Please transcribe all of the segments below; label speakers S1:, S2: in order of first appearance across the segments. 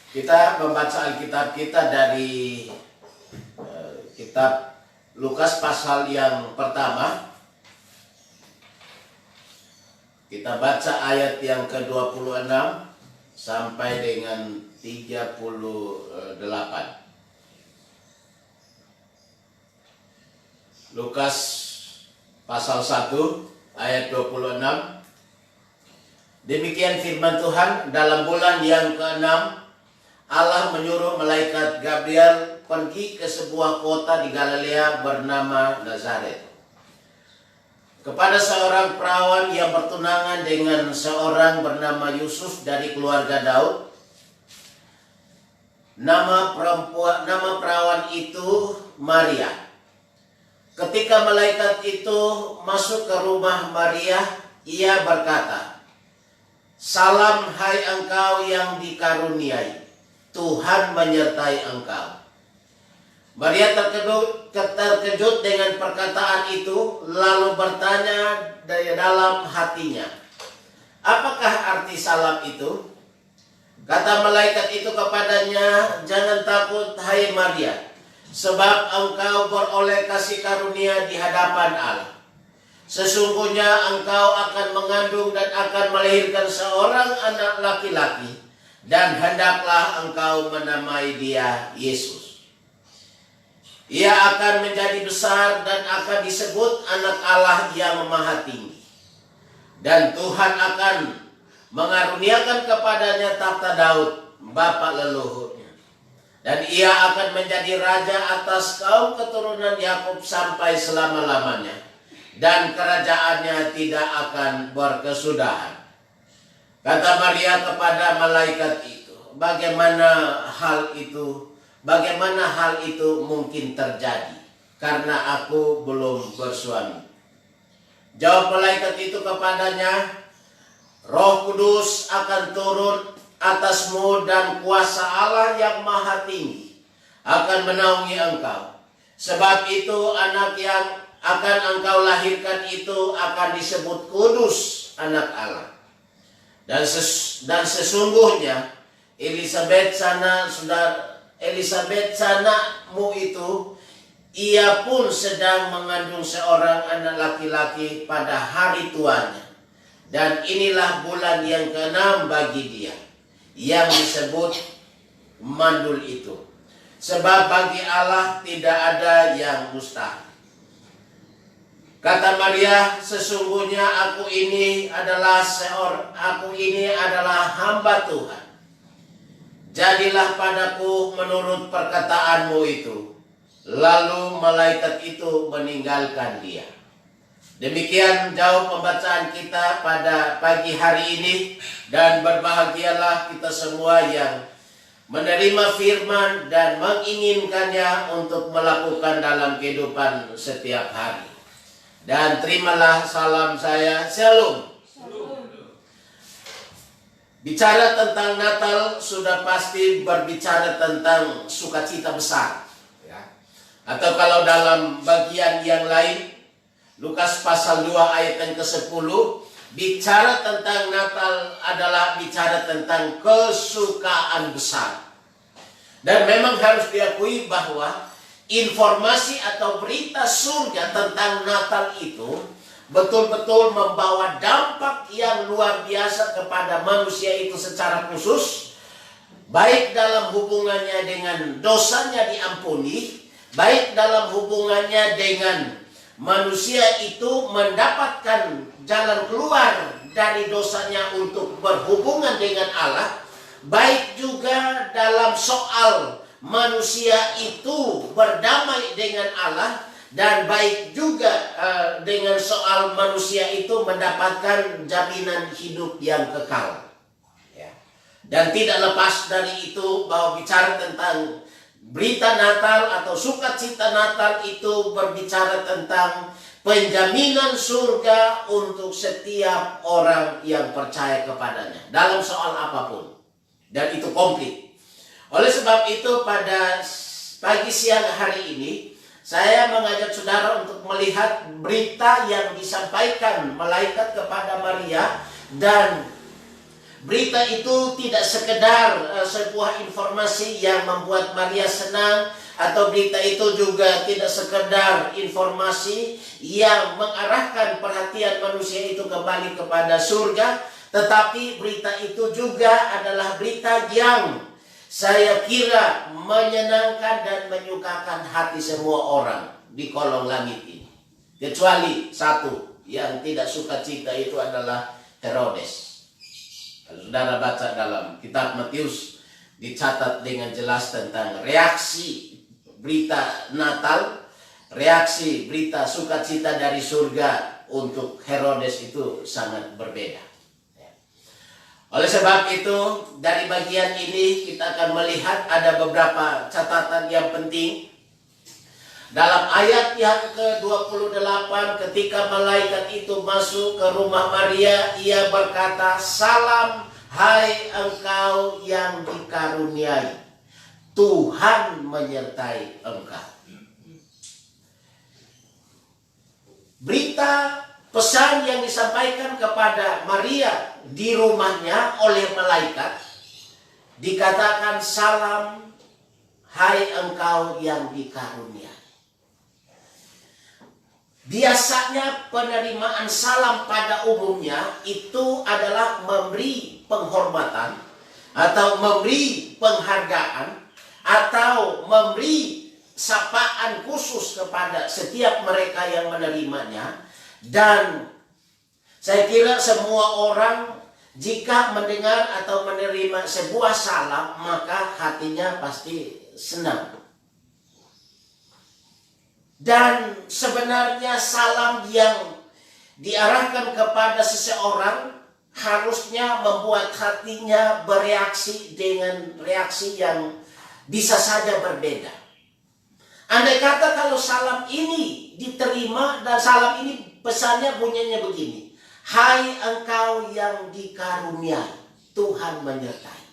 S1: Kita membaca Alkitab kita dari kitab Lukas pasal yang pertama. Kita baca ayat yang ke-26 sampai dengan 38. Lukas pasal 1 ayat 26. Demikian firman Tuhan, dalam bulan yang ke-6 Allah menyuruh malaikat Gabriel pergi ke sebuah kota di Galilea bernama Nazaret, kepada seorang perawan yang bertunangan dengan seorang bernama Yusuf dari keluarga Daud. Nama perawan itu Maria. Ketika malaikat itu masuk ke rumah Maria, ia berkata, "Salam hai engkau yang dikaruniai, Tuhan menyertai engkau." Maria terkejut dengan perkataan itu, lalu bertanya dari dalam hatinya, "Apakah arti salam itu?" Kata malaikat itu kepadanya, "Jangan takut hai Maria, sebab engkau beroleh kasih karunia di hadapan Allah. Sesungguhnya engkau akan mengandung dan akan melahirkan seorang anak laki-laki, dan hendaklah engkau menamai dia Yesus. Ia akan menjadi besar dan akan disebut anak Allah yang Maha Tinggi. Dan Tuhan akan mengaruniakan kepadanya tahta Daud, bapa leluhurnya. Dan ia akan menjadi raja atas kaum keturunan Yakub sampai selama-lamanya. Dan kerajaannya tidak akan berkesudahan." Kata Maria kepada malaikat itu, Bagaimana hal itu mungkin terjadi? Karena aku belum bersuami." Jawab malaikat itu kepadanya, "Roh Kudus akan turun atasmu dan kuasa Allah yang Maha Tinggi akan menaungi engkau. Sebab itu anak yang akan engkau lahirkan itu akan disebut kudus, anak Allah. Dan sesungguhnya Elisabet sanamu itu, ia pun sedang mengandung seorang anak laki-laki pada hari tuanya. Dan inilah bulan yang ke-6 bagi dia, yang disebut mandul itu. Sebab bagi Allah tidak ada yang mustahil." Kata Maria, "Sesungguhnya aku ini adalah hamba Tuhan. Jadilah padaku menurut perkataanmu itu." Lalu malaikat itu meninggalkan dia. Demikian jawab pembacaan kita pada pagi hari ini, dan berbahagialah kita semua yang menerima firman dan menginginkannya untuk melakukan dalam kehidupan setiap hari. Dan terimalah salam saya, Shalom. Bicara tentang Natal sudah pasti berbicara tentang sukacita besar, ya. Atau kalau dalam bagian yang lain, Lukas pasal 2 ayat yang ke-10, bicara tentang Natal adalah bicara tentang kesukaan besar. Dan memang harus diakui bahwa informasi atau berita surga tentang Natal itu betul-betul membawa dampak yang luar biasa kepada manusia itu secara khusus, baik dalam hubungannya dengan dosanya diampuni, baik dalam hubungannya dengan manusia itu mendapatkan jalan keluar dari dosanya untuk berhubungan dengan Allah, baik juga dalam soal manusia itu berdamai dengan Allah, dan baik juga dengan soal manusia itu mendapatkan jaminan hidup yang kekal, ya. Dan tidak lepas dari itu bahwa bicara tentang berita Natal atau sukacita Natal itu berbicara tentang penjaminan surga untuk setiap orang yang percaya kepadanya dalam soal apapun, dan itu komplit. Oleh sebab itu pada pagi siang hari ini saya mengajak saudara untuk melihat berita yang disampaikan malaikat kepada Maria, dan berita itu tidak sekedar sebuah informasi yang membuat Maria senang, atau berita itu juga tidak sekedar informasi yang mengarahkan perhatian manusia itu kembali kepada surga, tetapi berita itu juga adalah berita yang saya kira menyenangkan dan menyukakan hati semua orang di kolong langit ini. Kecuali satu yang tidak suka cita, itu adalah Herodes. Kalau saudara baca dalam kitab Matius, dicatat dengan jelas tentang reaksi berita Natal, reaksi berita sukacita dari surga untuk Herodes itu sangat berbeda. Oleh sebab itu, dari bagian ini kita akan melihat ada beberapa catatan yang penting. Dalam ayat yang ke-28, ketika malaikat itu masuk ke rumah Maria, ia berkata, "Salam, hai engkau yang dikaruniai, Tuhan menyertai engkau." Berita pesan yang disampaikan kepada Maria di rumahnya oleh malaikat dikatakan, "Salam, hai engkau yang dikaruniai." Biasanya penerimaan salam pada umumnya itu adalah memberi penghormatan atau memberi penghargaan atau memberi sapaan khusus kepada setiap mereka yang menerimanya. Dan saya kira semua orang jika mendengar atau menerima sebuah salam, maka hatinya pasti senang. Dan sebenarnya salam yang diarahkan kepada seseorang harusnya membuat hatinya bereaksi dengan reaksi yang bisa saja berbeda. Andai kata kalau salam ini diterima, dan salam ini pesannya bunyinya begini, "Hai engkau yang dikaruniai, Tuhan menyertai."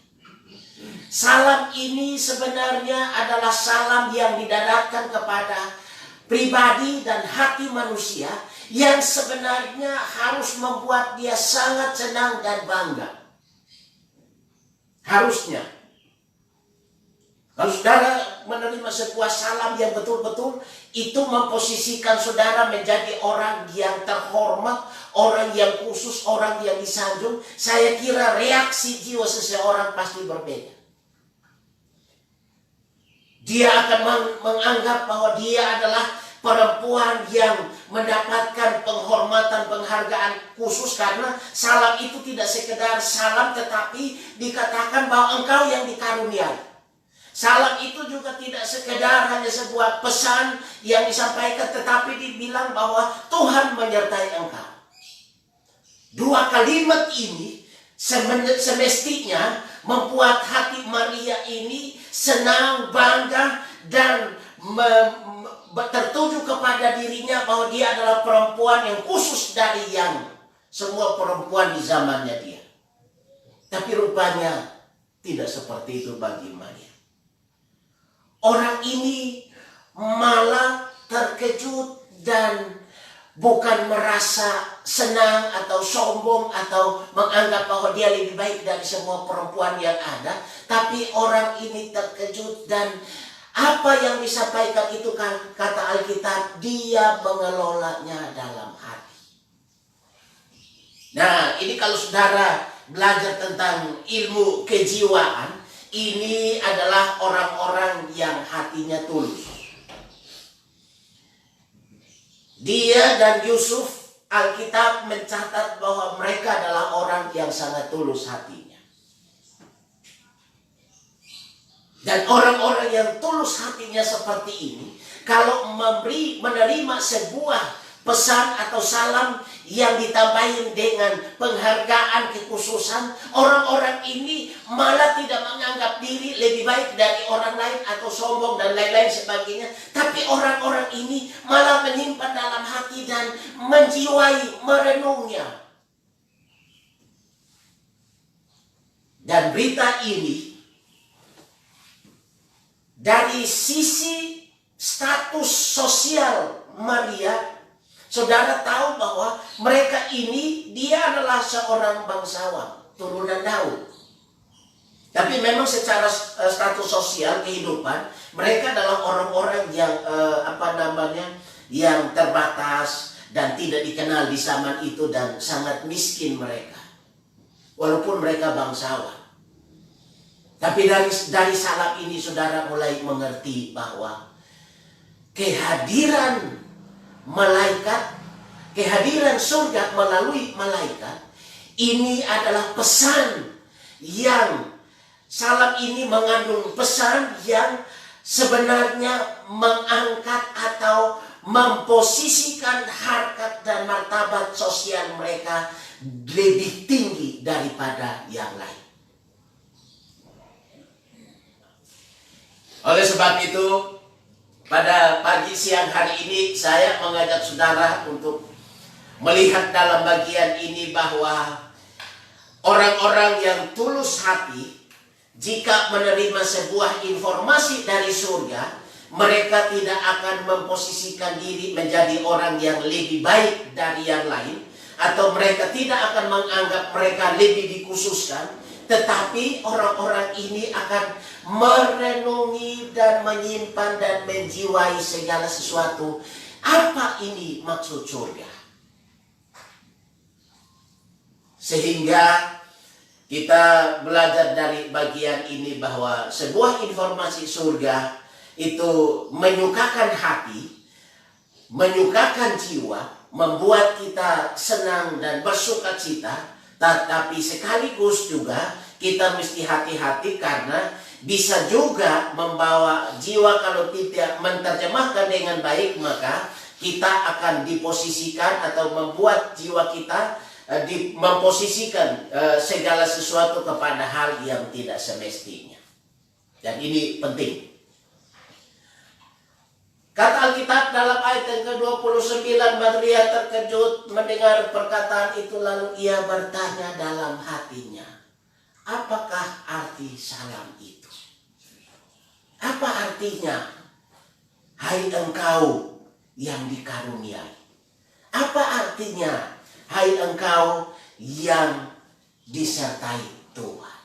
S1: Salam ini sebenarnya adalah salam yang didaratkan kepada pribadi dan hati manusia yang sebenarnya harus membuat dia sangat senang dan bangga. Harusnya. Kalau saudara menerima sebuah salam yang betul-betul itu memposisikan saudara menjadi orang yang terhormat, orang yang khusus, orang yang disanjung, saya kira reaksi jiwa seseorang pasti berbeda. Dia akan menganggap bahwa dia adalah perempuan yang mendapatkan penghormatan, penghargaan khusus, karena salam itu tidak sekedar salam, tetapi dikatakan bahwa engkau yang dikaruniai. Salam itu juga tidak sekedar hanya sebuah pesan yang disampaikan, tetapi dibilang bahwa Tuhan menyertai engkau. Dua kalimat ini semestinya membuat hati Maria ini senang, bangga, dan tertuju kepada dirinya bahwa dia adalah perempuan yang khusus dari yang semua perempuan di zamannya dia. Tapi rupanya tidak seperti itu bagi Maria. Orang ini malah terkejut dan bukan merasa senang atau sombong atau menganggap bahwa dia lebih baik dari semua perempuan yang ada. Tapi orang ini terkejut, dan apa yang disampaikan itu kan, kata Alkitab, dia mengelolanya dalam hati. Nah, ini kalau saudara belajar tentang ilmu kejiwaan, ini adalah orang-orang yang hatinya tulus. Dia dan Yusuf, Alkitab mencatat bahwa mereka adalah orang yang sangat tulus hatinya. Dan orang-orang yang tulus hatinya seperti ini, kalau menerima sebuah pesan atau salam yang ditambahin dengan penghargaan kekhususan, orang-orang ini malah tidak menganggap diri lebih baik dari orang lain atau sombong dan lain-lain sebagainya. Tapi orang-orang ini malah menyimpan dalam hati dan menjiwai, merenungnya. Dan berita ini dari sisi status sosial Maria, saudara tahu bahwa mereka ini, dia adalah seorang bangsawan. turunan Daud. Tapi memang secara status sosial kehidupan mereka adalah orang-orang yang yang terbatas dan tidak dikenal di zaman itu, dan sangat miskin mereka. Walaupun mereka bangsawan. Tapi dari salap ini saudara mulai mengerti bahwa kehadiran malaikat, kehadiran surga melalui malaikat, ini adalah pesan yang salap ini mengandung pesan yang sebenarnya mengangkat atau memposisikan harkat dan martabat sosial mereka lebih tinggi daripada yang lain. Oleh sebab itu, pada pagi siang hari ini saya mengajak saudara untuk melihat dalam bagian ini bahwa orang-orang yang tulus hati, jika menerima sebuah informasi dari surga, mereka tidak akan memposisikan diri menjadi orang yang lebih baik dari yang lain, atau mereka tidak akan menganggap mereka lebih dikhususkan, tetapi orang-orang ini akan merenungi dan menyimpan dan menjiwai segala sesuatu. Apa ini maksud surga? Sehingga kita belajar dari bagian ini bahwa sebuah informasi surga itu menyukakan hati, menyukakan jiwa, membuat kita senang dan bersuka cita. Tetapi sekaligus juga kita mesti hati-hati, karena bisa juga membawa jiwa, kalau tidak menerjemahkan dengan baik, maka kita akan diposisikan atau membuat jiwa kita memposisikan segala sesuatu kepada hal yang tidak semestinya. Dan ini penting. Kata Alkitab dalam ayat yang ke-29, Maria terkejut mendengar perkataan itu, lalu ia bertanya dalam hatinya, apakah arti salam itu? Apa artinya, hai engkau yang dikaruniai? Apa artinya, hai engkau yang disertai Tuhan?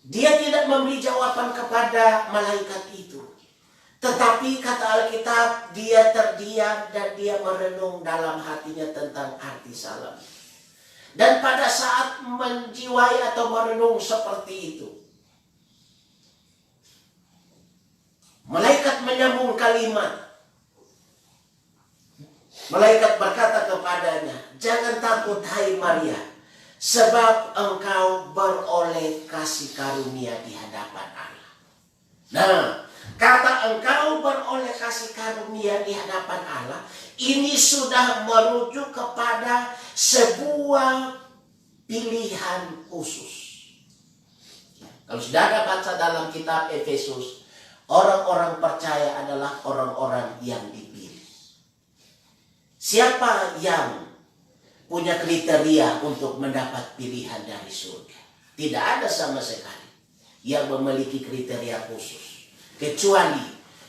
S1: Dia tidak memberi jawaban kepada malaikat itu. Tetapi kata Alkitab, dia terdiam dan dia merenung dalam hatinya tentang arti salam. Dan pada saat menjiwai atau merenung seperti itu, malaikat menyambung kalimat. Malaikat berkata kepadanya, jangan takut hai Maria, sebab engkau beroleh kasih karunia di hadapan Allah. Nah, kata engkau beroleh kasih karunia di hadapan Allah, ini sudah merujuk kepada sebuah pilihan khusus. Kalau saudara baca dalam kitab Efesus, orang-orang percaya adalah orang-orang yang dipilih. Siapa yang punya kriteria untuk mendapat pilihan dari surga? Tidak ada sama sekali yang memiliki kriteria khusus, kecuali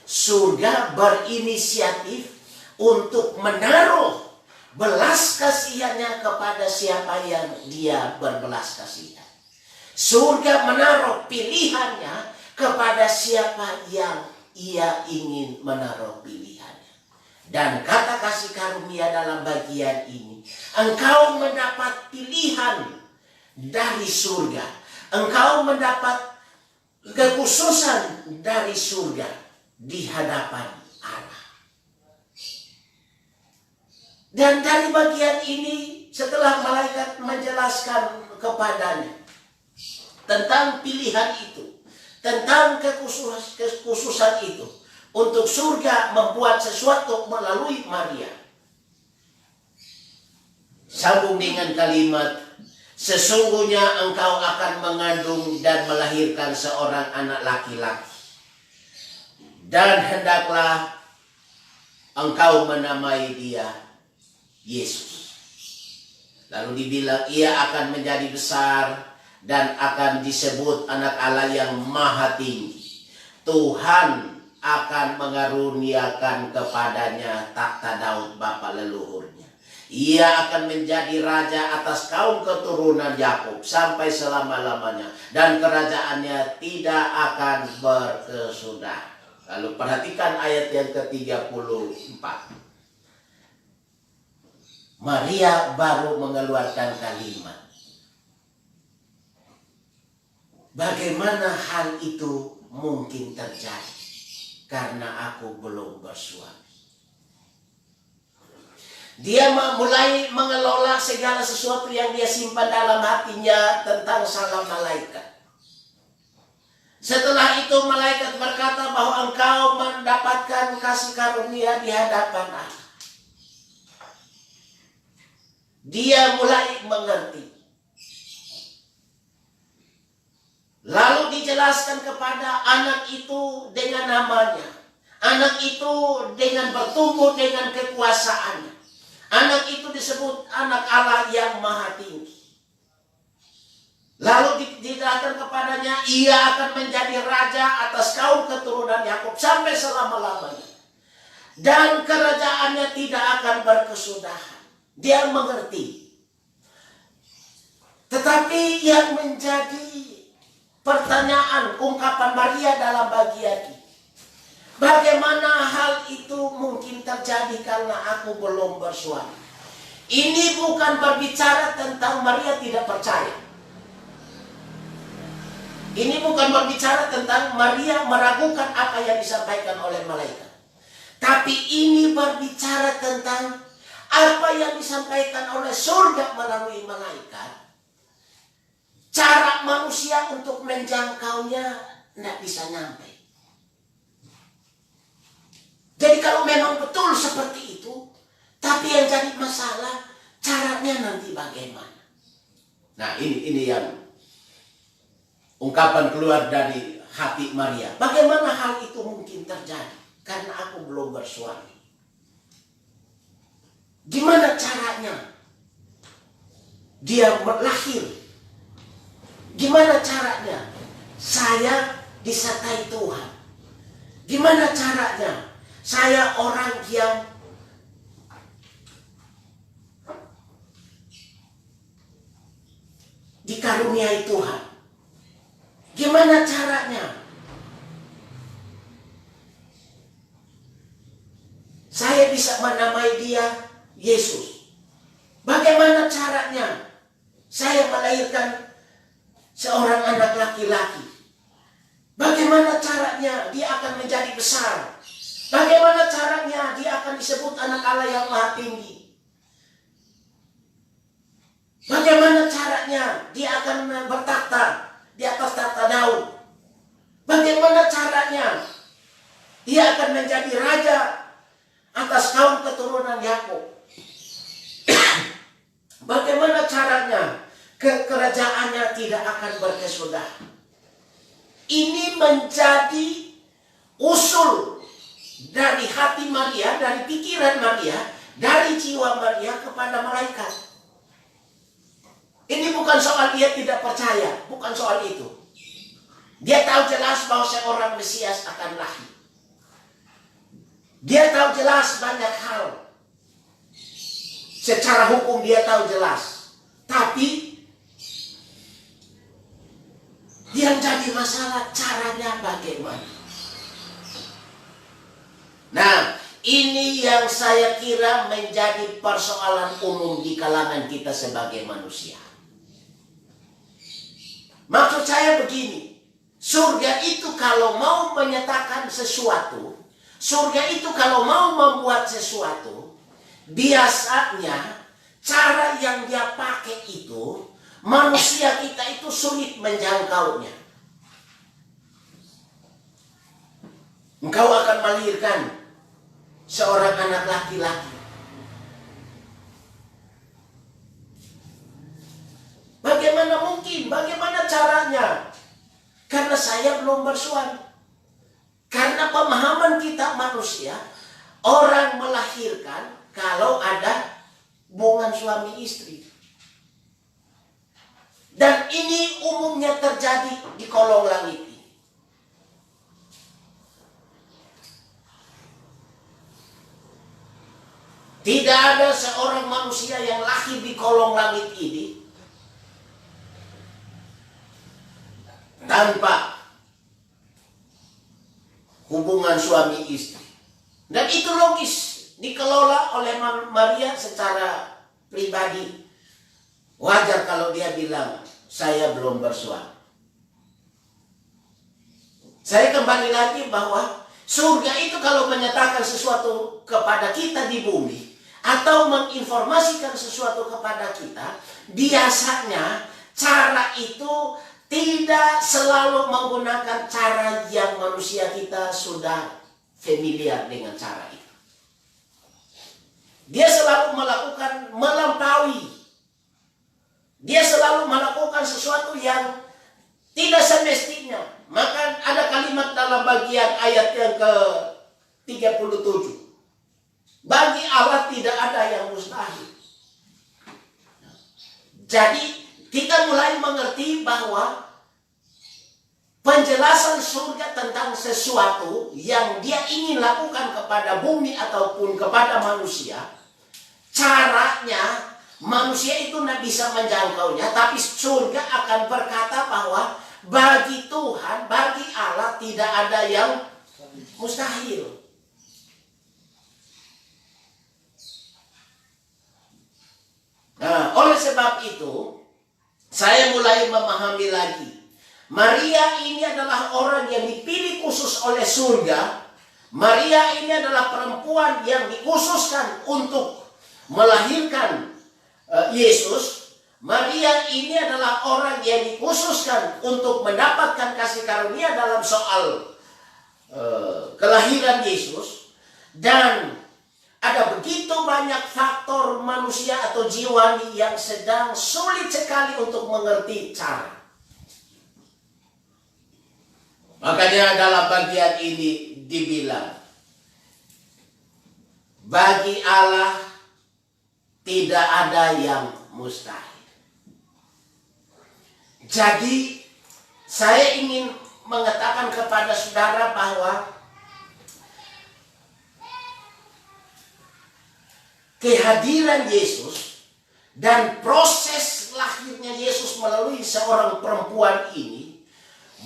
S1: surga berinisiatif untuk menaruh belas kasihannya kepada siapa yang dia berbelas kasihan. Surga menaruh pilihannya kepada siapa yang ia ingin menaruh pilihannya. Dan kata kasih karunia dalam bagian ini, engkau mendapat pilihan dari surga. Engkau mendapat kekhususan dari surga di hadapan Allah. Dan dari bagian ini, setelah malaikat menjelaskan kepadanya tentang pilihan itu, tentang kekhususan itu, untuk surga membuat sesuatu melalui Maria, sambung dengan kalimat, sesungguhnya engkau akan mengandung dan melahirkan seorang anak laki-laki, dan hendaklah engkau menamai dia Yesus. Lalu dibilang ia akan menjadi besar dan akan disebut anak Allah yang maha tinggi, Tuhan akan mengaruniakan kepadanya takhta Daud bapa leluhurnya. Ia akan menjadi raja atas kaum keturunan Yakub sampai selama-lamanya, dan kerajaannya tidak akan berkesudahan. Lalu perhatikan ayat yang ke-34. Maria baru mengeluarkan kalimat. Bagaimana hal itu mungkin terjadi? Karena aku belum bersuami. Dia mulai mengelola segala sesuatu yang dia simpan dalam hatinya tentang salam malaikat. Setelah itu malaikat berkata bahwa engkau mendapatkan kasih karunia di hadapan Allah. Dia mulai mengerti. Lalu dijelaskan kepada anak itu dengan namanya. Anak itu dengan bertumbuh dengan kekuasaannya. Anak itu disebut anak Allah yang maha tinggi. Lalu dijelaskan kepadanya, ia akan menjadi raja atas kaum keturunan Yakub sampai selama-lamanya. Dan kerajaannya tidak akan berkesudahan. Dia mengerti. Tetapi yang menjadi pertanyaan, ungkapan Maria dalam bagian ini, bagaimana hal itu mungkin terjadi karena aku belum bersuami? Ini bukan berbicara tentang Maria tidak percaya. Ini bukan berbicara tentang Maria meragukan apa yang disampaikan oleh malaikat. Tapi ini berbicara tentang apa yang disampaikan oleh surga melalui malaikat. Cara manusia untuk menjangkaunya tidak bisa nyampe. Jadi kalau memang betul seperti itu, tapi yang jadi masalah caranya nanti bagaimana? Nah, ini yang ungkapan keluar dari hati Maria. Bagaimana hal itu mungkin terjadi? Karena aku belum bersuami. Gimana caranya dia lahir? Gimana caranya saya disertai Tuhan? Gimana caranya saya orang yang dikaruniai Tuhan? Gimana caranya saya bisa menamai dia Yesus? Bagaimana caranya saya melahirkan seorang anak laki-laki? Bagaimana caranya dia akan menjadi besar? Bagaimana caranya dia akan disebut anak Allah yang maha tinggi? Bagaimana caranya dia akan bertakhta di atas tahta Daud? Bagaimana caranya dia akan menjadi raja atas kaum keturunan Yakub? Bagaimana caranya kerajaannya tidak akan berkesudahan? Ini menjadi usul dari hati Maria, dari pikiran Maria, dari jiwa Maria kepada malaikat. Ini bukan soal dia tidak percaya, bukan soal itu. Dia tahu jelas bahwa seorang Mesias akan lahir. Dia tahu jelas banyak hal. Secara hukum dia tahu jelas. Tapi yang jadi masalah caranya bagaimana. Nah, ini yang saya kira menjadi persoalan umum di kalangan kita sebagai manusia. Maksud saya begini, surga itu kalau mau menyatakan sesuatu, surga itu kalau mau membuat sesuatu, biasanya cara yang dia pakai itu, manusia kita itu sulit menjangkaunya. Engkau akan melahirkan seorang anak laki-laki. Bagaimana mungkin? Bagaimana caranya? Karena saya belum bersuami. Karena pemahaman kita manusia, orang melahirkan kalau ada hubungan suami istri. Dan ini umumnya terjadi di kolong langit. Tidak ada seorang manusia yang lahir di kolong langit ini tanpa hubungan suami istri. Dan itu logis, dikelola oleh Maria secara pribadi. Wajar kalau dia bilang, saya belum bersuami. Saya kembali lagi bahwa surga itu kalau menyatakan sesuatu kepada kita di bumi, atau menginformasikan sesuatu kepada kita, biasanya cara itu tidak selalu menggunakan cara yang manusia kita sudah familiar dengan cara itu. Dia selalu melakukan melampaui. Dia selalu melakukan sesuatu yang tidak semestinya. Maka ada kalimat dalam bagian ayat yang ke-37. Bagi Allah tidak ada yang mustahil. Jadi kita mulai mengerti bahwa penjelasan surga tentang sesuatu yang dia ingin lakukan kepada bumi ataupun kepada manusia, caranya manusia itu tidak bisa menjangkaunya, tapi surga akan berkata bahwa bagi Tuhan, bagi Allah tidak ada yang mustahil. Nah, oleh sebab itu, saya mulai memahami lagi. Maria ini adalah orang yang dipilih khusus oleh surga. Maria ini adalah perempuan yang dikhususkan untuk melahirkan Yesus. Maria ini adalah orang yang dikhususkan untuk mendapatkan kasih karunia dalam soal kelahiran Yesus. Dan ada begitu banyak faktor manusia atau jiwani yang sedang sulit sekali untuk mengerti cara. Makanya dalam bagian ini dibilang, bagi Allah tidak ada yang mustahil. Jadi saya ingin mengatakan kepada saudara bahwa kehadiran Yesus dan proses lahirnya Yesus melalui seorang perempuan ini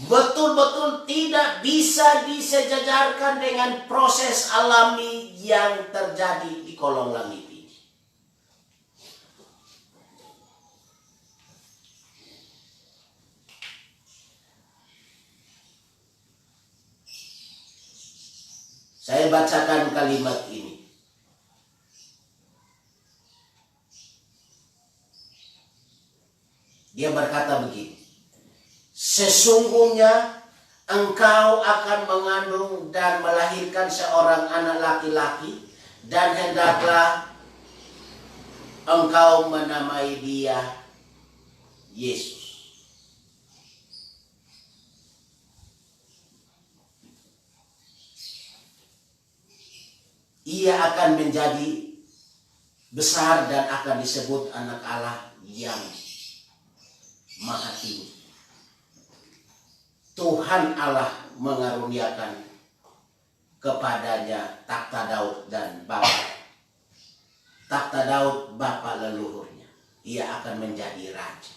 S1: betul-betul tidak bisa disejajarkan dengan proses alami yang terjadi di kolong langit ini. Saya bacakan kalimat ini. Dia berkata begini, sesungguhnya engkau akan mengandung dan melahirkan seorang anak laki-laki, dan hendaklah engkau menamai dia Yesus. Ia akan menjadi besar dan akan disebut anak Allah yang Maha Tinggi. Tuhan Allah mengaruniakan kepadanya takhta Daud dan bapa. Takhta Daud bapa leluhurnya. Ia akan menjadi raja.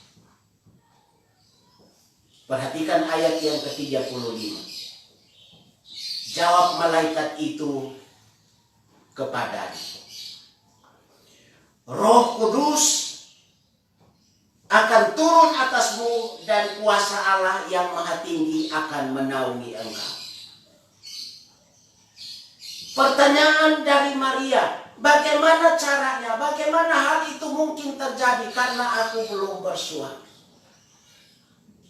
S1: Perhatikan ayat yang ke-35. Jawab malaikat itu kepadanya, Roh Kudus akan turun atasmu dan kuasa Allah yang Maha Tinggi akan menaungi engkau. Pertanyaan dari Maria, bagaimana caranya? Bagaimana hal itu mungkin terjadi karena aku belum bersuami?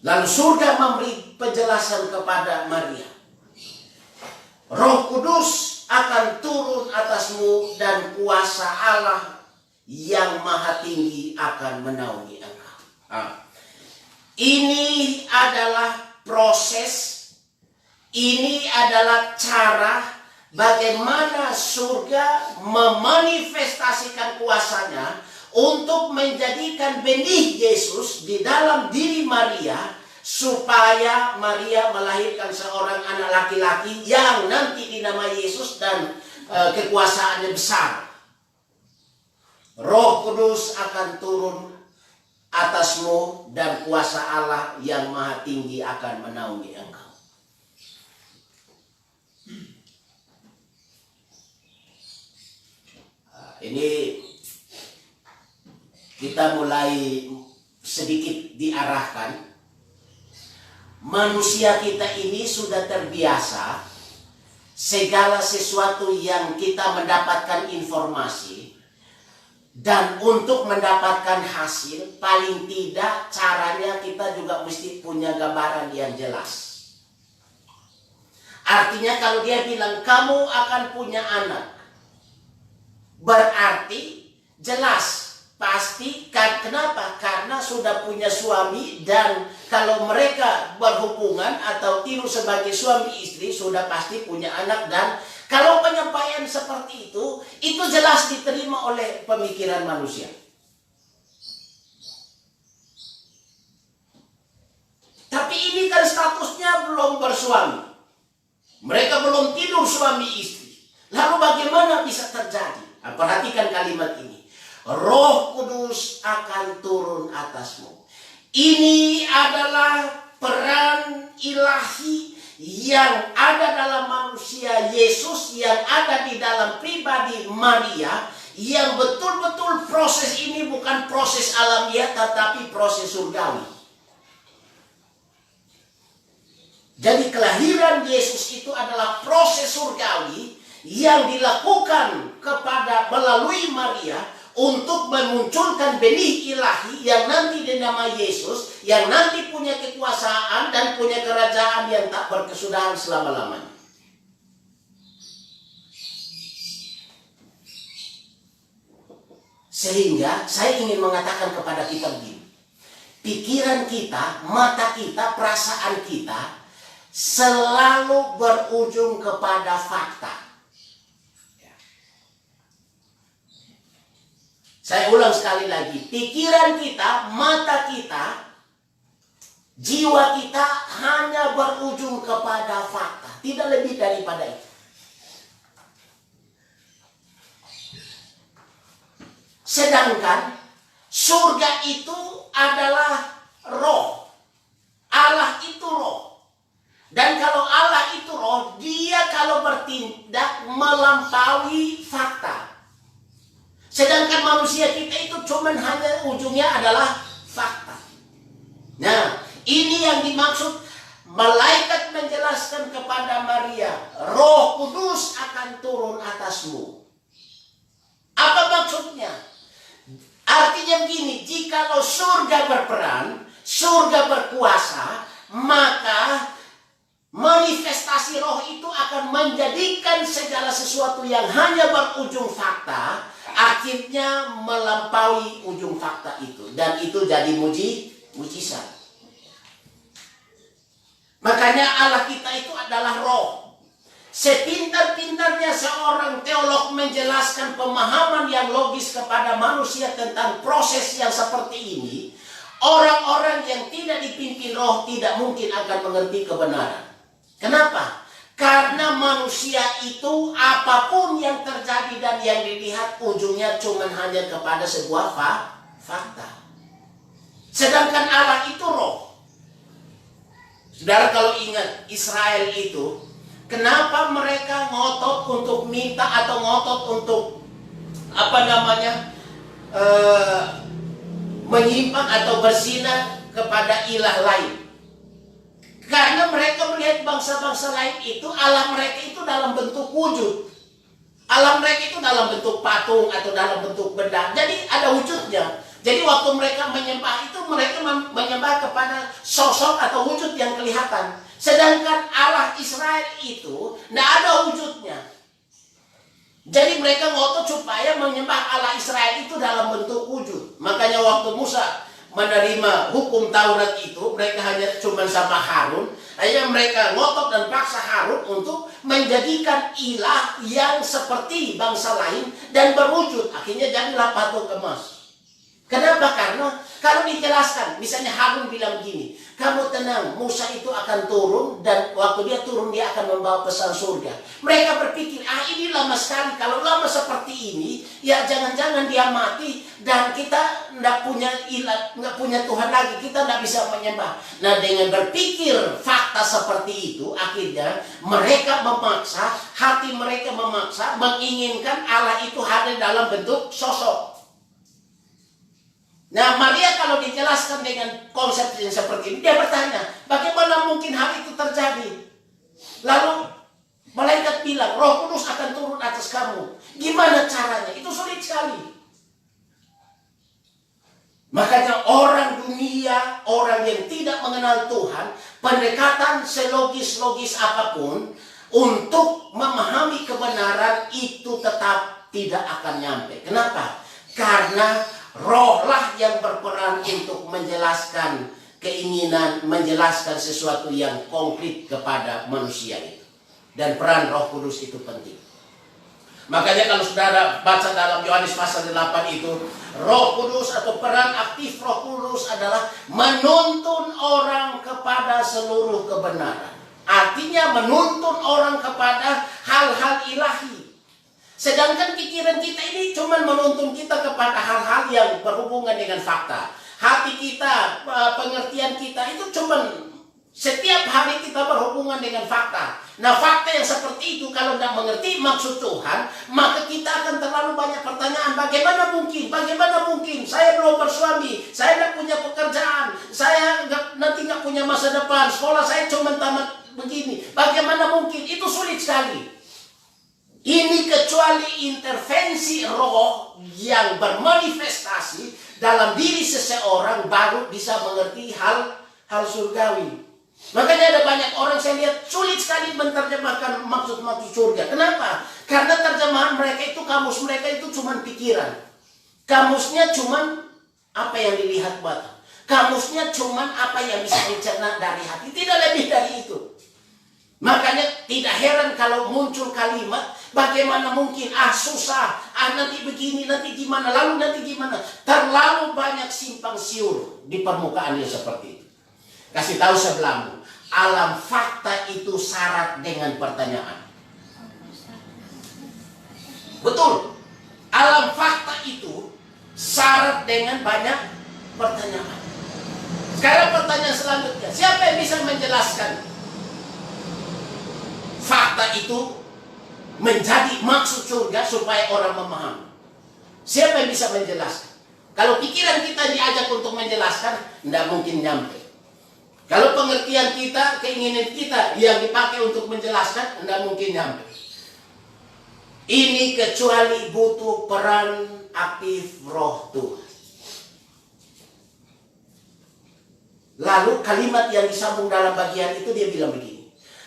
S1: Lalu surga memberi penjelasan kepada Maria. Roh Kudus akan turun atasmu dan kuasa Allah yang Maha Tinggi akan menaungi engkau. Ini adalah proses, ini adalah cara bagaimana surga memanifestasikan kuasanya untuk menjadikan benih Yesus di dalam diri Maria, supaya Maria melahirkan seorang anak laki-laki yang nanti dinamai Yesus dan kekuasaannya besar. Roh Kudus akan turun atasmu dan kuasa Allah yang maha tinggi akan menaungi engkau. Ini kita mulai sedikit diarahkan. Manusia kita ini sudah terbiasa segala sesuatu yang kita mendapatkan informasi, dan untuk mendapatkan hasil paling tidak caranya kita juga mesti punya gambaran yang jelas. Artinya kalau dia bilang kamu akan punya anak, berarti jelas. Pasti kan, kenapa? Karena sudah punya suami, dan kalau mereka berhubungan atau tidur sebagai suami istri sudah pasti punya anak. Dan kalau penyampaian seperti itu jelas diterima oleh pemikiran manusia. Tapi ini kan statusnya belum bersuami, mereka belum tidur suami istri. Lalu bagaimana bisa terjadi? Nah, perhatikan kalimat ini. Roh Kudus akan turun atasmu. Ini adalah peran ilahi yang ada dalam manusia Yesus, yang ada di dalam pribadi Maria, yang betul-betul proses ini bukan proses alamiah tetapi proses surgawi. Jadi kelahiran Yesus itu adalah proses surgawi yang dilakukan melalui Maria untuk memunculkan benih ilahi yang nanti dinamai Yesus, yang nanti punya kekuasaan dan punya kerajaan yang tak berkesudahan selama-lamanya. Sehingga saya ingin mengatakan kepada kita begini. Pikiran kita, mata kita, perasaan kita selalu berujung kepada fakta. Saya ulang sekali lagi, pikiran kita, mata kita, jiwa kita hanya berujung kepada fakta, tidak lebih daripada itu. Sedangkan surga itu adalah roh, Allah itu roh. Dan kalau Allah itu roh, dia kalau bertindak melampaui fakta. Sedangkan manusia kita itu cuman hanya ujungnya adalah fakta. Nah, ini yang dimaksud malaikat menjelaskan kepada Maria, Roh Kudus akan turun atasmu. Apa maksudnya? Artinya begini, jikalau surga berperan, surga berkuasa, maka manifestasi roh itu akan menjadikan segala sesuatu yang hanya berujung fakta akhirnya melampaui ujung fakta itu, dan itu jadi mujizat. Makanya Allah kita itu adalah roh. Sepintar-pintarnya seorang teolog menjelaskan pemahaman yang logis kepada manusia tentang proses yang seperti ini, orang-orang yang tidak dipimpin roh tidak mungkin akan mengerti kebenaran. Kenapa? Karena manusia itu apapun yang terjadi dan yang dilihat ujungnya cuma hanya kepada sebuah fakta. Sedangkan Allah itu roh. Saudara kalau ingat Israel itu, kenapa mereka ngotot untuk minta atau ngotot untuk menyimpan atau berzinah kepada ilah lain? Karena mereka melihat bangsa-bangsa lain itu, Allah mereka itu dalam bentuk wujud. Allah mereka itu dalam bentuk patung atau dalam bentuk benda. Jadi ada wujudnya. Jadi waktu mereka menyembah itu, mereka menyembah kepada sosok atau wujud yang kelihatan. Sedangkan Allah Israel itu tidak ada wujudnya. Jadi mereka ngotot supaya menyembah Allah Israel itu dalam bentuk wujud. Makanya waktu Musa menerima hukum Taurat itu, mereka hanya cuma sama Harun. Akhirnya mereka ngotot dan paksa Harun untuk menjadikan ilah yang seperti bangsa lain dan berwujud. Akhirnya jadilah patung emas. Kenapa? Karena Kenapa? Kalau dijelaskan, misalnya Harun bilang gini, kamu tenang, Musa itu akan turun, dan waktu dia turun dia akan membawa pesan surga. Mereka berpikir, ini lama sekali, kalau lama seperti ini, ya jangan-jangan dia mati, dan kita nggak punya Tuhan lagi, kita nggak bisa menyembah. Nah, dengan berpikir fakta seperti itu, akhirnya mereka memaksa, hati mereka memaksa, menginginkan Allah itu hadir dalam bentuk sosok. Nah, Maria kalau dijelaskan dengan konsep yang seperti ini, dia bertanya, bagaimana mungkin hal itu terjadi? Lalu malaikat bilang, Roh Kudus akan turun atas kamu. Gimana caranya? Itu sulit sekali. Makanya orang dunia, orang yang tidak mengenal Tuhan, pendekatan selogis-logis apapun untuk memahami kebenaran itu tetap tidak akan nyampe. Kenapa? Karena Rohlah yang berperan untuk menjelaskan keinginan, menjelaskan sesuatu yang konkret kepada manusia itu. Dan peran Roh Kudus itu penting. Makanya kalau saudara baca dalam Yohanes pasal 8 itu, Roh Kudus atau peran aktif Roh Kudus adalah menuntun orang kepada seluruh kebenaran. Artinya menuntun orang kepada hal-hal ilahi. Sedangkan pikiran kita ini cuma menuntun kita kepada hal-hal yang berhubungan dengan fakta. Hati kita, pengertian kita itu cuma setiap hari kita berhubungan dengan fakta. Nah, fakta yang seperti itu kalau tidak mengerti maksud Tuhan, maka kita akan terlalu banyak pertanyaan. Bagaimana mungkin? Bagaimana mungkin? Saya belum bersuami, saya tidak punya pekerjaan, saya nanti nggak punya masa depan, sekolah saya cuma tamat begini. Bagaimana mungkin? Itu sulit sekali. Ini kecuali intervensi roh yang bermanifestasi dalam diri seseorang baru bisa mengerti hal surgawi. Makanya ada banyak orang saya lihat sulit sekali menerjemahkan maksud-maksud surga. Kenapa? Karena terjemahan mereka itu, kamus mereka itu cuma pikiran. Kamusnya cuma apa yang dilihat mata. Kamusnya cuma apa yang bisa dicerna dari hati. Tidak lebih dari itu. Makanya tidak heran kalau muncul kalimat, bagaimana mungkin, susah, nanti begini, nanti gimana, lalu nanti gimana. Terlalu banyak simpang siur di permukaan yang seperti itu. Kasih tahu sebelahmu, alam fakta itu syarat dengan pertanyaan. Betul, alam fakta itu syarat dengan banyak pertanyaan. Sekarang pertanyaan selanjutnya, siapa yang bisa menjelaskan fakta itu menjadi maksud surga supaya orang memahami? Siapa yang bisa menjelaskan? Kalau pikiran kita diajak untuk menjelaskan, tidak mungkin nyampe. Kalau pengertian kita, keinginan kita yang dipakai untuk menjelaskan, tidak mungkin nyampe. Ini kecuali butuh peran aktif Roh Tuhan. Lalu kalimat yang disambung dalam bagian itu dia bilang begini.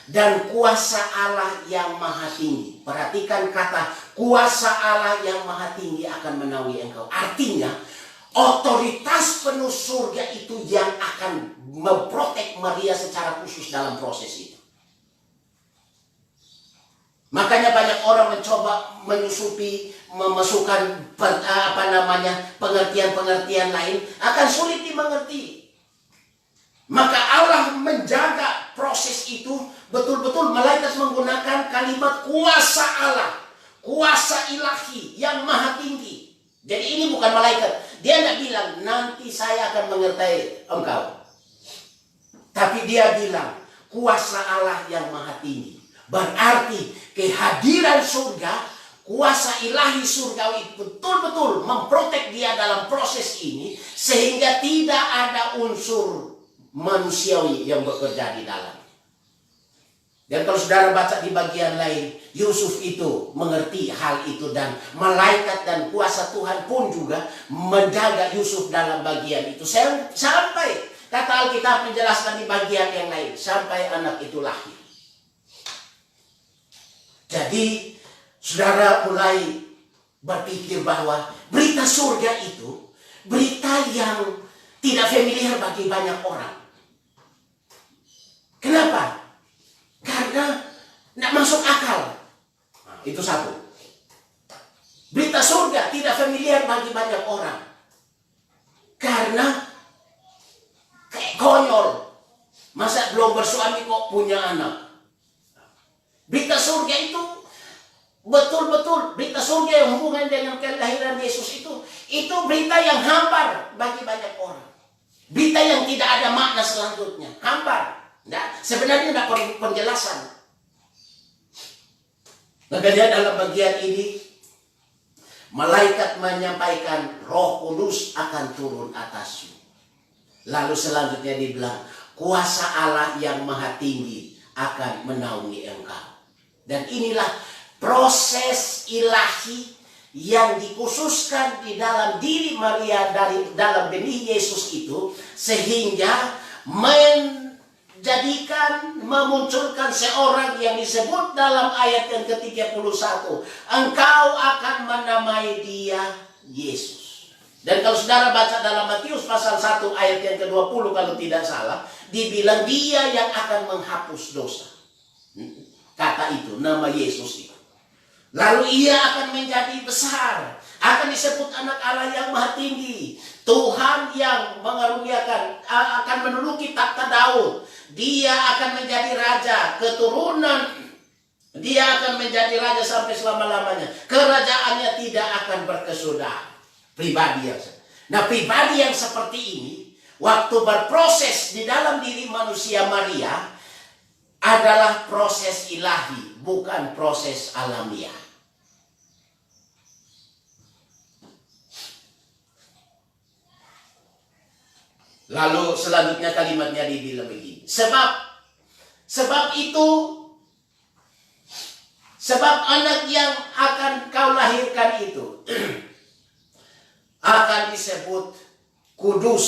S1: Dan kuasa Allah yang maha tinggi. Perhatikan kata kuasa Allah yang maha tinggi akan menaungi engkau. Artinya otoritas penuh surga itu yang akan memprotek Maria secara khusus dalam proses itu. Makanya banyak orang mencoba menyusupi, memasukkan pengertian-pengertian lain, akan sulit dimengerti. Maka Allah menjaga proses itu betul-betul. Malaikat menggunakan kalimat kuasa Allah, kuasa ilahi yang maha tinggi. Jadi ini bukan malaikat. Dia tidak bilang nanti saya akan menyertai engkau. Tapi dia bilang kuasa Allah yang maha tinggi. Berarti kehadiran surga, kuasa ilahi surgawi betul-betul memprotek dia dalam proses ini. Sehingga tidak ada unsur manusiawi yang bekerja di dalam. Dan kalau saudara baca di bagian lain, Yusuf itu mengerti hal itu, dan malaikat dan kuasa Tuhan pun juga menjaga Yusuf dalam bagian itu. Sampai kata Alkitab menjelaskan di bagian yang lain, sampai anak itu lahir. Jadi saudara mulai berpikir bahwa berita surga itu berita yang tidak familiar bagi banyak orang. Kenapa? Karena tidak masuk akal. Nah, itu satu. Berita surga tidak familiar bagi banyak orang. Karena Karena kayak konyol. Masa belum bersuami kok punya anak? Berita surga itu betul-betul berita surga yang hubungan dengan kelahiran Yesus itu berita yang hambar bagi banyak orang. Berita yang tidak ada makna selanjutnya, hambar. Sebenarnya tidak perlu penjelasan. Makanya dalam bagian ini malaikat menyampaikan Roh Kudus akan turun atasmu. Lalu selanjutnya dibilang kuasa Allah yang maha tinggi akan menaungi engkau. Dan inilah proses ilahi yang dikhususkan di dalam diri Maria dari dalam benih Yesus itu, sehingga memunculkan seorang yang disebut dalam ayat yang ke-31. Engkau akan menamai dia Yesus. Dan kalau saudara baca dalam Matius pasal 1 ayat yang ke-20 kalau tidak salah, dibilang dia yang akan menghapus dosa. Kata itu, nama Yesus itu. Lalu ia akan menjadi besar, akan disebut anak Allah yang maha tinggi, Tuhan yang mengaruniakan, akan menduduki takhta Daud. Dia akan menjadi raja, keturunan, dia akan menjadi raja sampai selama-lamanya. Kerajaannya tidak akan berkesudahan. Pribadi yang pribadi yang seperti ini, waktu berproses di dalam diri manusia Maria, adalah proses ilahi, bukan proses alamiah. Lalu selanjutnya kalimatnya dibilang begini. Sebab anak yang akan kau lahirkan itu akan disebut kudus,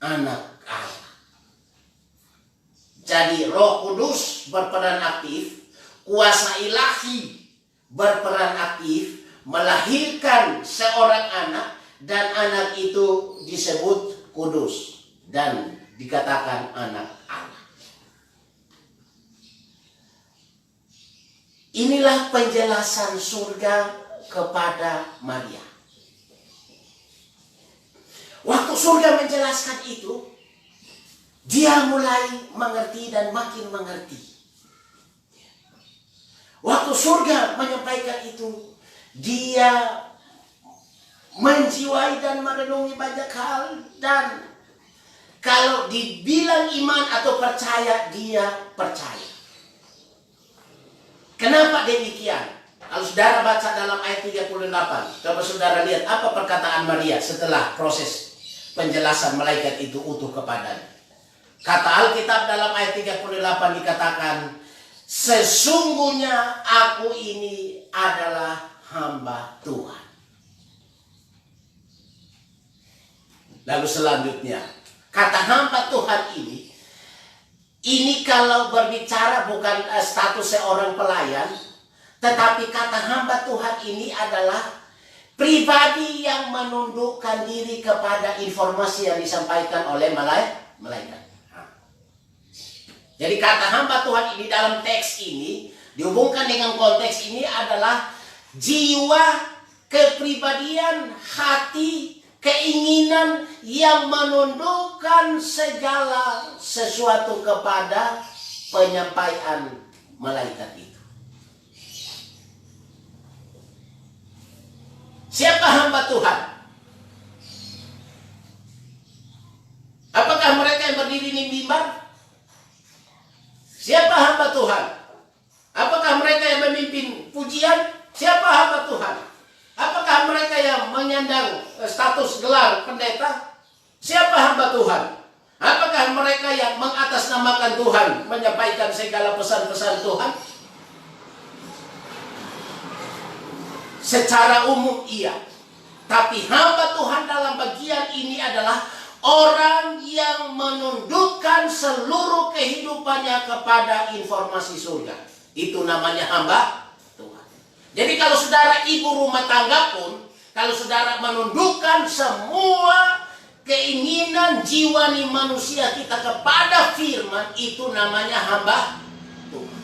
S1: anak Allah. Jadi Roh Kudus berperan aktif, kuasa ilahi berperan aktif, melahirkan seorang anak, dan anak itu disebut kudus dan dikatakan anak Allah. Inilah penjelasan surga kepada Maria. Waktu surga menjelaskan itu, dia mulai mengerti dan makin mengerti. Waktu surga menyampaikan itu, dia menjiwai dan merenungi banyak hal. Dan kalau dibilang iman atau percaya, dia percaya. Kenapa demikian? Kalau saudara baca dalam ayat 38, coba saudara lihat apa perkataan Maria setelah proses penjelasan malaikat itu utuh kepadanya. Kata Alkitab dalam ayat 38 dikatakan, sesungguhnya aku ini adalah hamba Tuhan. Lalu selanjutnya, kata hamba Tuhan ini kalau berbicara bukan status seorang pelayan, tetapi kata hamba Tuhan ini adalah pribadi yang menundukkan diri kepada informasi yang disampaikan oleh malaikat. Jadi kata hamba Tuhan ini dalam teks ini dihubungkan dengan konteks ini adalah jiwa, kepribadian, hati, keinginan yang menundukkan segala sesuatu kepada penyampaian malaikat itu. Siapa hamba Tuhan? Apakah mereka yang berdiri di mimbar? Siapa hamba Tuhan? Apakah mereka yang memimpin pujian? Siapa hamba Tuhan? Apakah mereka yang menyandang status gelar pendeta? Siapa hamba Tuhan? Apakah mereka yang mengatasnamakan Tuhan, menyampaikan segala pesan-pesan Tuhan? Secara umum iya. Tapi hamba Tuhan dalam bagian ini adalah orang yang menundukkan seluruh kehidupannya kepada informasi surga. Itu namanya hamba Tuhan. Jadi kalau saudara ibu rumah tangga pun, kalau saudara menundukkan semua keinginan jiwani manusia kita kepada firman, itu namanya hamba Tuhan.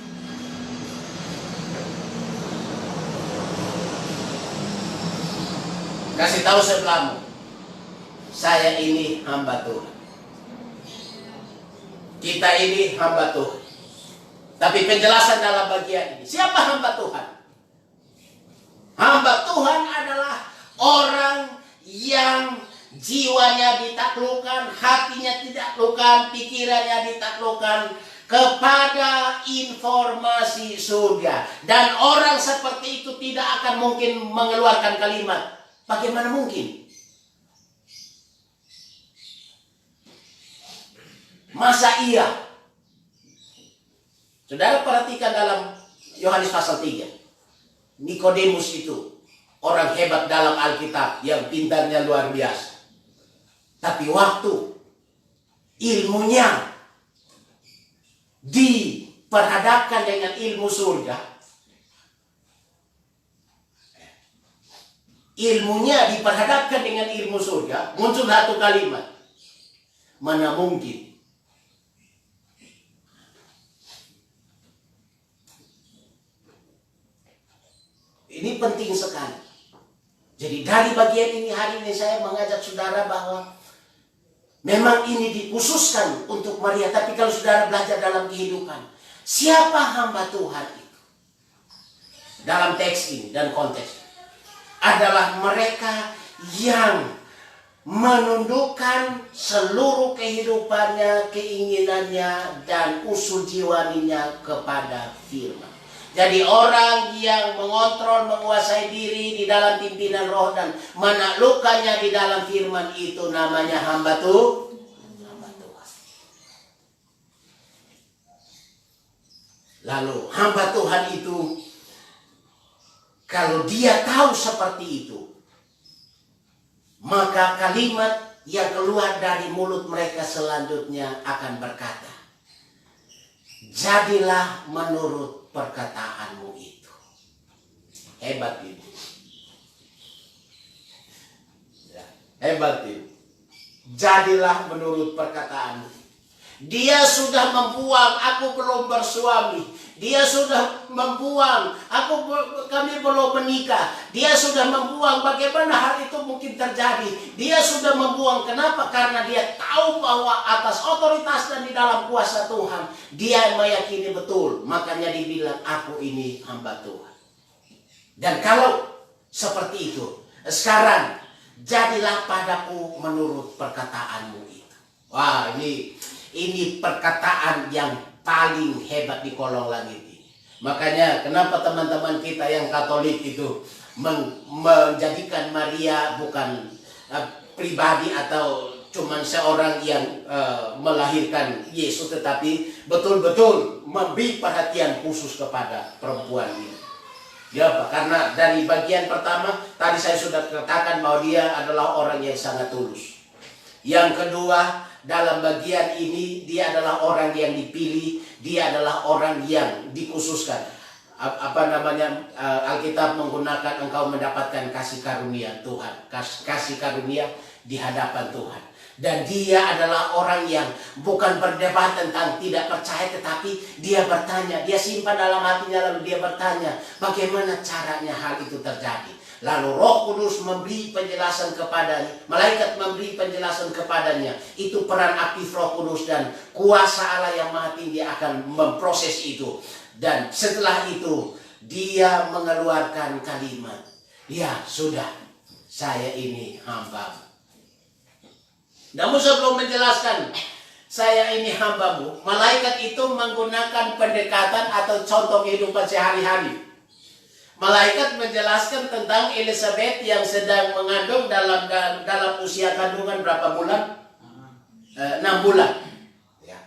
S1: Kasih tahu sebelahmu, saya ini hamba Tuhan. Kita ini hamba Tuhan. Tapi penjelasan dalam bagian ini, siapa hamba Tuhan? Hamba Tuhan adalah orang yang jiwanya ditaklukkan, hatinya ditaklukkan, pikirannya ditaklukkan kepada informasi surga. Dan orang seperti itu tidak akan mungkin mengeluarkan kalimat. Bagaimana mungkin? Masa iya? Saudara perhatikan dalam Yohanes pasal 3. Nikodemus itu orang hebat dalam Alkitab yang pintarnya luar biasa. Tapi waktu ilmunya diperhadapkan dengan ilmu surga, ilmunya diperhadapkan dengan ilmu surga, muncul satu kalimat. Mana mungkin? Ini penting sekali. Jadi dari bagian ini hari ini saya mengajak saudara bahwa memang ini dikhususkan untuk Maria. Tapi kalau saudara belajar dalam kehidupan, siapa hamba Tuhan itu? Dalam teks ini dan konteks adalah mereka yang menundukkan seluruh kehidupannya, keinginannya, dan usul jiwanya kepada firman. Jadi orang yang mengontrol, menguasai diri di dalam pimpinan roh dan menaklukkannya di dalam firman itu namanya hamba Tuhan. Lalu hamba Tuhan itu kalau dia tahu seperti itu, maka kalimat yang keluar dari mulut mereka selanjutnya akan berkata, jadilah menurut perkataanmu itu. Hebat ini. Ya, hebat ini. Jadilah menurut perkataanmu. Dia sudah membuang, aku belum bersuami. Dia sudah membuang, kami belum menikah. Dia sudah membuang, bagaimana hal itu mungkin terjadi? Dia sudah membuang, kenapa? Karena dia tahu bahwa atas otoritas dan di dalam kuasa Tuhan, dia meyakini betul. Makanya dibilang, aku ini hamba Tuhan. Dan kalau seperti itu, sekarang jadilah padaku menurut perkataanmu itu. Wah, ini perkataan yang paling hebat di kolong langit ini. Makanya kenapa teman-teman kita yang Katolik itu menjadikan Maria bukan pribadi atau cuman seorang yang melahirkan Yesus, tetapi betul-betul memberi perhatian khusus kepada perempuan ini. Ya Pak, karena dari bagian pertama tadi saya sudah katakan bahwa dia adalah orang yang sangat tulus. Yang kedua, dalam bagian ini dia adalah orang yang dipilih, dia adalah orang yang dikhususkan. Alkitab menggunakan engkau mendapatkan kasih karunia Tuhan, kasih karunia di hadapan Tuhan. Dan dia adalah orang yang bukan berdebat tentang tidak percaya, tetapi dia bertanya, dia simpan dalam hatinya, lalu dia bertanya bagaimana caranya hal itu terjadi. Lalu Roh Kudus memberi penjelasan kepadanya, malaikat memberi penjelasan kepadanya. Itu peran aktif Roh Kudus dan kuasa Allah yang Maha Tinggi akan memproses itu. Dan setelah itu dia mengeluarkan kalimat, ya sudah, saya ini hamba. Namun sebelum menjelaskan saya ini hambamu, malaikat itu menggunakan pendekatan atau contoh kehidupan sehari-hari. Malaikat menjelaskan tentang Elizabeth yang sedang mengandung dalam usia kandungan berapa bulan? 6 bulan. Ya.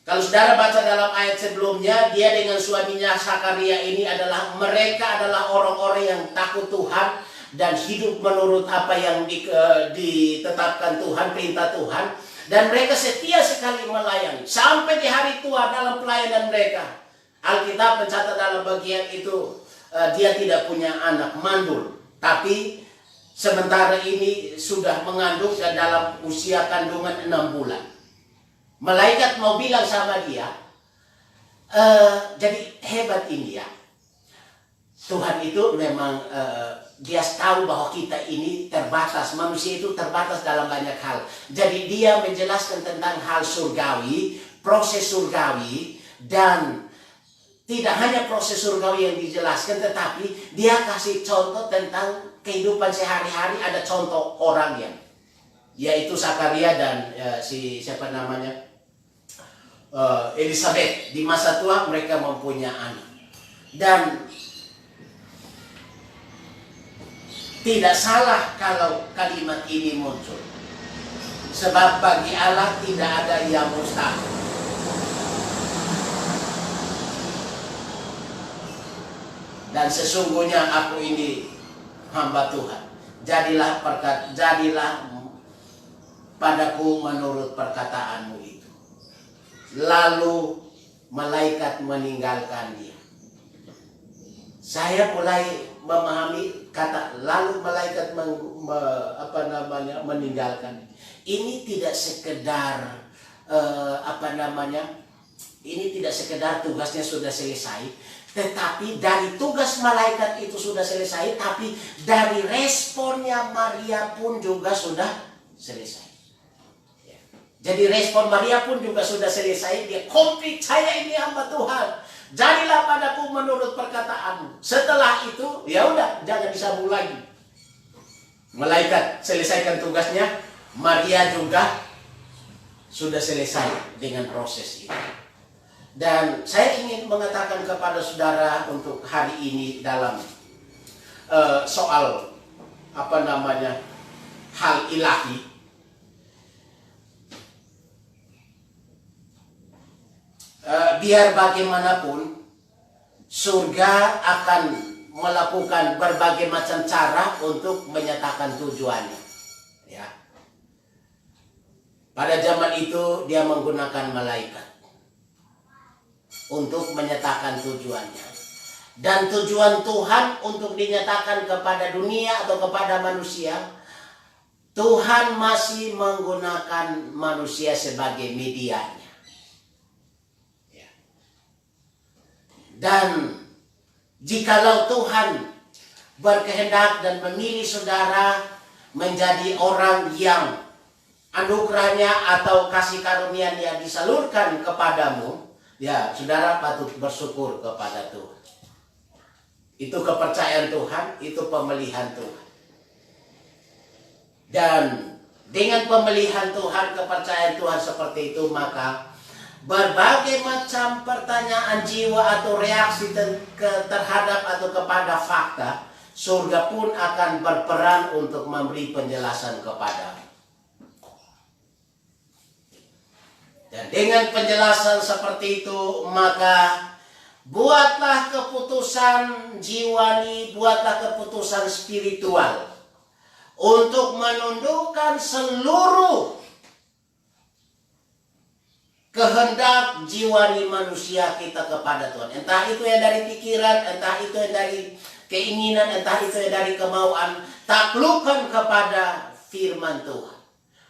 S1: Kalau saudara baca dalam ayat sebelumnya, dia dengan suaminya Zakaria ini mereka adalah orang-orang yang takut Tuhan dan hidup menurut apa yang ditetapkan Tuhan, perintah Tuhan. Dan mereka setia sekali melayani sampai di hari tua dalam pelayanan mereka. Alkitab mencatat dalam bagian itu dia tidak punya anak, mandul. Tapi sementara ini sudah mengandung dan dalam usia kandungan 6 bulan. Malaikat mau bilang sama dia, jadi hebat ini ya. Tuhan itu memang dia tahu bahwa kita ini terbatas, manusia itu terbatas dalam banyak hal. Jadi dia menjelaskan tentang hal surgawi, proses surgawi, dan tidak hanya proses surgawi yang dijelaskan, tetapi dia kasih contoh tentang kehidupan sehari-hari. Ada contoh orang yang, yaitu Zakaria dan siapa namanya, Elizabeth. Di masa tua mereka mempunyai anak, dan tidak salah kalau kalimat ini muncul, sebab bagi Allah tidak ada yang mustahil. Dan sesungguhnya aku ini hamba Tuhan, jadilah padaku menurut perkataanmu itu. Lalu malaikat meninggalkan dia. Saya mulai memahami kata lalu malaikat meninggalkan. Ini tidak sekedar ini tidak sekedar tugasnya sudah selesai, tetapi dari tugas malaikat itu sudah selesai, tapi dari responnya Maria pun juga sudah selesai. Jadi respon Maria pun juga sudah selesai. Dia komplit, saya ini hamba Tuhan, jadilah padaku menurut perkataanmu. Setelah itu, ya udah, jangan disambung lagi. Malaikat selesaikan tugasnya, Maria juga sudah selesai dengan proses itu. Dan saya ingin mengatakan kepada saudara untuk hari ini dalam soal hal ilahi. Biar bagaimanapun, surga akan melakukan berbagai macam cara untuk menyatakan tujuannya. Ya. Pada zaman itu dia menggunakan malaikat untuk menyatakan tujuannya. Dan tujuan Tuhan untuk dinyatakan kepada dunia atau kepada manusia, Tuhan masih menggunakan manusia sebagai medianya. Dan jikalau Tuhan berkehendak dan memilih saudara menjadi orang yang anugerahnya atau kasih karunia-Nya disalurkan kepadamu, ya saudara patut bersyukur kepada Tuhan. Itu kepercayaan Tuhan, itu pemilihan Tuhan. Dan dengan pemilihan Tuhan, kepercayaan Tuhan seperti itu, maka berbagai macam pertanyaan jiwa atau reaksi terhadap atau kepada fakta, surga pun akan berperan untuk memberi penjelasan kepadamu. Dan dengan penjelasan seperti itu, maka buatlah keputusan jiwani, buatlah keputusan spiritual untuk menundukkan seluruh kehendak jiwani manusia kita kepada Tuhan. Entah itu yang dari pikiran, entah itu yang dari keinginan, entah itu yang dari kemauan. Taklukkan kepada firman Tuhan.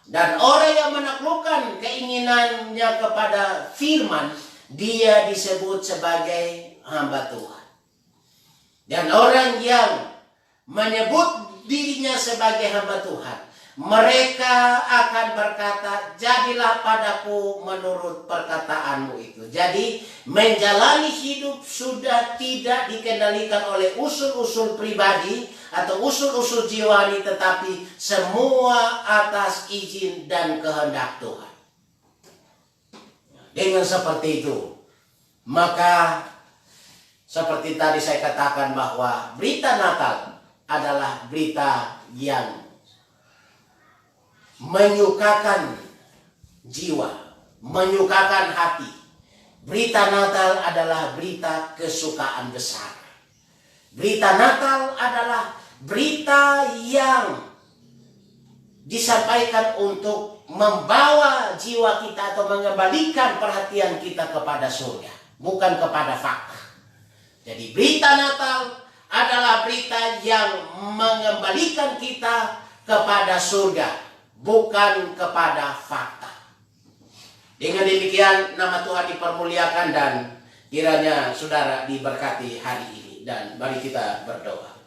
S1: Dan orang yang menaklukkan keinginannya kepada firman, dia disebut sebagai hamba Tuhan. Dan orang yang menyebut dirinya sebagai hamba Tuhan, mereka akan berkata, jadilah padaku menurut perkataanmu itu. Jadi menjalani hidup sudah tidak dikendalikan oleh usul-usul pribadi atau usul-usul jiwani, tetapi semua atas izin dan kehendak Tuhan. Dengan seperti itu, maka seperti tadi saya katakan bahwa berita Natal adalah berita yang menyukakan jiwa, menyukakan hati. Berita Natal adalah berita kesukaan besar. Berita Natal adalah berita yang disampaikan untuk membawa jiwa kita atau mengembalikan perhatian kita kepada surga, bukan kepada fakta. Jadi berita Natal adalah berita yang mengembalikan kita kepada surga, bukan kepada fakta. Dengan demikian nama Tuhan dipermuliakan dan kiranya saudara diberkati hari ini. dan mari kita berdoa.